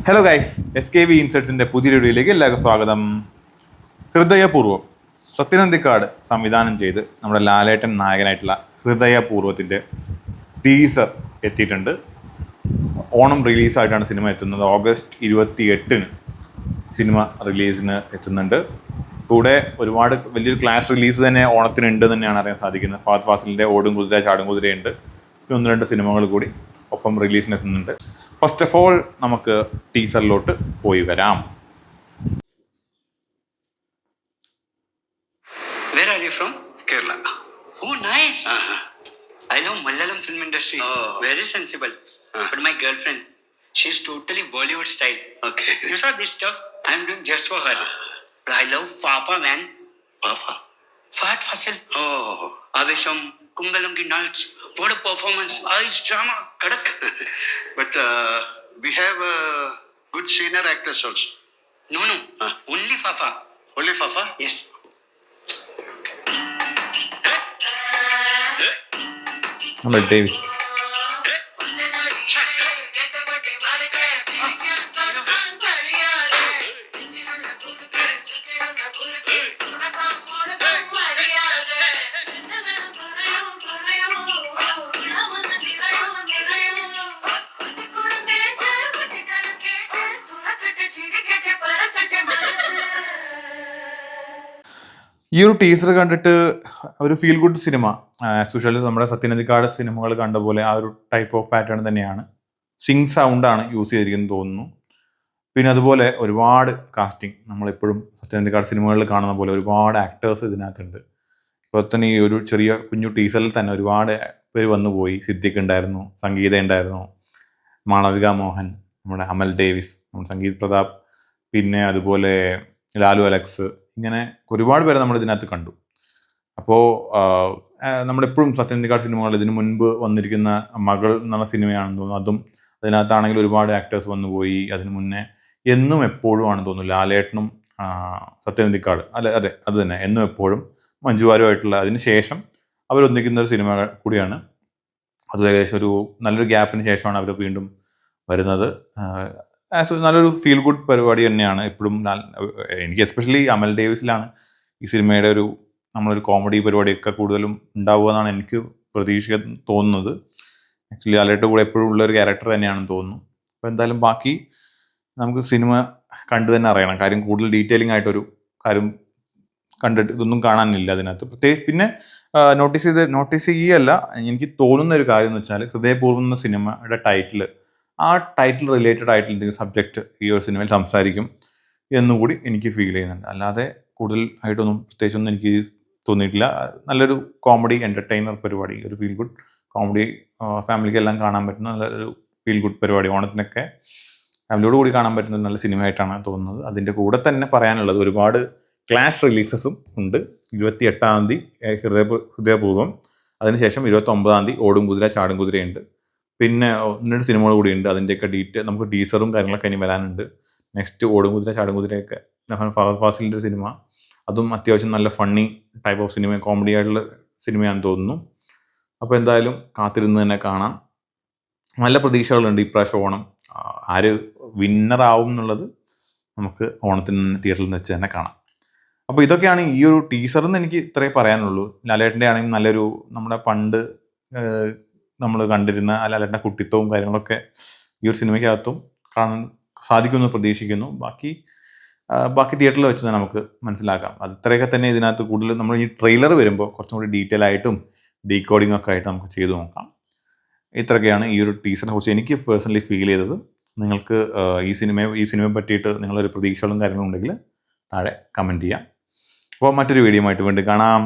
Hello guys, SKV ഇൻസൈറ്റ്സിൻ്റെ പുതിയൊരു വീഡിയോയിലേക്ക് എല്ലാവർക്കും സ്വാഗതം. ഹൃദയപൂർവ്വം സത്യനന്ദിക്കാട് സംവിധാനം ചെയ്ത് നമ്മുടെ ലാലേട്ടൻ നായകനായിട്ടുള്ള ഹൃദയപൂർവ്വത്തിൻ്റെ ടീസർ എത്തിയിട്ടുണ്ട്. ഓണം റിലീസായിട്ടാണ് സിനിമ എത്തുന്നത്. ഓഗസ്റ്റ് 28-ന് സിനിമ റിലീസിന് എത്തുന്നുണ്ട്. കൂടെ ഒരുപാട് വലിയൊരു ക്ലാസ് റിലീസ് തന്നെ ഓണത്തിനുണ്ട് തന്നെയാണ് അറിയാൻ സാധിക്കുന്നത്. ഫഹദ് ഫാസിലിൻ്റെ ഓടും കുതിര ചാടും കുതിരയുണ്ട്. ഒന്ന് രണ്ട് സിനിമകൾ കൂടി ഒപ്പം റിലീസിന് എത്തുന്നുണ്ട്. ഫസ്റ്റ് ഓഫ് ഓൾ നമുക്ക് ടീസറിലോട്ട് പോയി വരാം. Where are you from? Kerala. Oh, nice. I love Malayalam film industry. Very sensible. But my girlfriend, she's totally Bollywood style. Okay. You saw this stuff? I'm doing just for her. But I love Fafa, man. Fafa? Fahad Fasil. Oh. Avisham, Kungalangi Nights. What a performance. Ice drama. Kadak. But we have good senior actors also. No. Only Fafa. Only Fafa? Yes. നമ്മുടെ Davis ഈ ഒരു teaser കണ്ടിട്ട് ഒരു feel good cinema, especially നമ്മുടെ സത്യനന്ദിക്കാട് സിനിമകൾ കണ്ട പോലെ ആ ഒരു ടൈപ്പ് ഓഫ് പാറ്റേൺ തന്നെയാണ്. സിങ് സൗണ്ടാണ് യൂസ് ചെയ്തിരിക്കുന്നത് തോന്നുന്നു. പിന്നെ അതുപോലെ ഒരുപാട് കാസ്റ്റിംഗ്, നമ്മളെപ്പോഴും സത്യനന്ദിക്കാട് സിനിമകളിൽ കാണുന്ന പോലെ ഒരുപാട് ആക്ടേഴ്സ് ഇതിനകത്തുണ്ട്. ഇപ്പോൾ തന്നെ ഈ ഒരു ചെറിയ കുഞ്ഞു ടീസറിൽ തന്നെ ഒരുപാട് പേര് വന്നുപോയി. സിദ്ദിഖ് ഉണ്ടായിരുന്നു, സംഗീത ഉണ്ടായിരുന്നു, മാളവിക മോഹൻ, നമ്മുടെ അമൽ ഡേവിസ്, നമ്മുടെ സംഗീത് പ്രതാപ്, പിന്നെ അതുപോലെ ലാലു അലക്സ്, ഇങ്ങനെ ഒരുപാട് പേരെ നമ്മൾ ഇതിനകത്ത് കണ്ടു. അപ്പോൾ നമ്മളെപ്പോഴും സത്യനന്ദിക്കാട് സിനിമകൾ ഇതിനു മുൻപ് വന്നിരിക്കുന്ന മകൾ എന്നുള്ള സിനിമയാണെന്ന് തോന്നുന്നു, അതും അതിനകത്താണെങ്കിൽ ഒരുപാട് ആക്ടേഴ്സ് വന്നുപോയി. അതിന് മുന്നേ എന്നും എപ്പോഴും ആണെന്ന് തോന്നുന്നു ലാലേട്ടനും സത്യനന്ദിക്കാട്, അതെ അത് തന്നെ, എന്നും എപ്പോഴും മഞ്ജുവാരുമായിട്ടുള്ള അതിന് ശേഷം അവരൊന്നിക്കുന്ന ഒരു സിനിമ കൂടിയാണ് അത്. ഏകദേശം ഒരു നല്ലൊരു ഗ്യാപ്പിന് ശേഷമാണ് അവർ വീണ്ടും വരുന്നത്. നല്ലൊരു ഫീൽ ഗുഡ് പരിപാടി തന്നെയാണ് എപ്പോഴും. എനിക്ക് എസ്പെഷ്യലി അമൽ ഡേവിസിലാണ് ഈ സിനിമയുടെ നമ്മളൊരു കോമഡി പരിപാടിയൊക്കെ കൂടുതലും ഉണ്ടാവുക എന്നാണ് എനിക്ക് പ്രതീക്ഷിക്കാൻ തോന്നുന്നത്. ആക്ച്വലി ലാലേട്ടൻ്റെ കൂടെ എപ്പോഴും ഉള്ളൊരു ക്യാരക്ടർ തന്നെയാണെന്ന് തോന്നുന്നു. അപ്പോൾ എന്തായാലും ബാക്കി നമുക്ക് സിനിമ കണ്ടു തന്നെ അറിയണം. കാര്യം കൂടുതൽ ഡീറ്റെയിലിംഗ് ആയിട്ടൊരു കാര്യം കണ്ടിട്ട് ഇതൊന്നും കാണാനില്ല അതിനകത്ത് പ്രത്യേകിച്ച്. പിന്നെ നോട്ടീസ് ചെയ്യല്ല, എനിക്ക് തോന്നുന്ന ഒരു കാര്യം എന്ന് വെച്ചാൽ ഹൃദയപൂർവ്വം എന്ന സിനിമയുടെ ആ ടൈറ്റിൽ റിലേറ്റഡ് ആയിട്ടുള്ള എന്തെങ്കിലും സബ്ജക്റ്റ് ഈ ഒരു സിനിമയിൽ സംസാരിക്കും എന്നുകൂടി എനിക്ക് ഫീൽ ചെയ്യുന്നുണ്ട്. അല്ലാതെ കൂടുതൽ ആയിട്ടൊന്നും പ്രത്യേകിച്ചൊന്നും എനിക്ക് തോന്നിയിട്ടില്ല. നല്ലൊരു കോമഡി എൻ്റർടൈനർ പരിപാടി, ഒരു ഫീൽ ഗുഡ് കോമഡി, ഫാമിലിക്കെല്ലാം കാണാൻ പറ്റുന്ന നല്ലൊരു ഫീൽ ഗുഡ് പരിപാടി. ഓണത്തിനൊക്കെ ഫാമിലിയോട് കൂടി കാണാൻ പറ്റുന്ന നല്ല സിനിമയായിട്ടാണ് തോന്നുന്നത്. അതിൻ്റെ കൂടെ തന്നെ പറയാനുള്ളത് ഒരുപാട് ക്ലാഷ് റിലീസസും ഉണ്ട്. 28-ാം തീയതി ഹൃദയപൂർവ്വം, അതിനുശേഷം 29-ാം തീയതി ഓടും കുതിര ചാടും കുതിരയുണ്ട്. പിന്നെ 2 സിനിമകൾ കൂടിയുണ്ട്. അതിൻ്റെയൊക്കെ നമുക്ക് ടീസറും കാര്യങ്ങളൊക്കെ ഇനി വരാനുണ്ട്. നെക്സ്റ്റ് ഓടും കുതിര ചാടും കുതിരയൊക്കെ ഫഹദ് ഫാസിലിൻ്റെ സിനിമ, അതും അത്യാവശ്യം നല്ല funny type of cinema, comedy ആയിട്ടുള്ള സിനിമയാണെന്ന് തോന്നുന്നു. അപ്പോൾ എന്തായാലും കാത്തിരുന്ന് തന്നെ കാണാം. നല്ല പ്രതീക്ഷകളുണ്ട് ഇപ്രാവശ്യം ഓണം. ആര് വിന്നറാവും എന്നുള്ളത് നമുക്ക് ഓണത്തിന് തിയേറ്ററിൽ വെച്ച് തന്നെ കാണാം. അപ്പോൾ ഇതൊക്കെയാണ് ഈ ഒരു ടീസറിന്ന് എനിക്ക് ഇത്രേ പറയാനുള്ളൂ. ലാലേട്ടൻ്റെ ആണെങ്കിൽ നല്ലൊരു, നമ്മുടെ പണ്ട് നമ്മൾ കണ്ടിരുന്ന ലാലേട്ടൻ്റെ കുട്ടിത്തവും കാര്യങ്ങളൊക്കെ ഈ ഒരു സിനിമയ്ക്കകത്തും കാണാൻ സാധിക്കുമെന്ന് പ്രതീക്ഷിക്കുന്നു. ബാക്കി തിയേറ്ററിൽ വെച്ച് തന്നെ നമുക്ക് മനസ്സിലാക്കാം. അത് ഇത്രയൊക്കെ തന്നെ. ഇതിനകത്ത് കൂടുതൽ നമ്മൾ ഈ ട്രെയിലർ വരുമ്പോൾ കുറച്ചും കൂടി ഡീറ്റെയിൽ ആയിട്ടും ഡീകോഡിങ്ങും ഒക്കെ ആയിട്ട് നമുക്ക് ചെയ്തു നോക്കാം. ഇത്രയൊക്കെയാണ് ഈ ഒരു ടീസറിനെ കുറിച്ച് എനിക്ക് പേഴ്സണലി ഫീൽ ചെയ്തത്. നിങ്ങൾക്ക് ഈ സിനിമയെ പറ്റിയിട്ട് നിങ്ങളൊരു പ്രതീക്ഷകളും കാര്യങ്ങളും ഉണ്ടെങ്കിൽ താഴെ കമൻറ്റ് ചെയ്യാം. അപ്പോൾ മറ്റൊരു വീഡിയോ ആയിട്ട് വീണ്ടും കാണാം.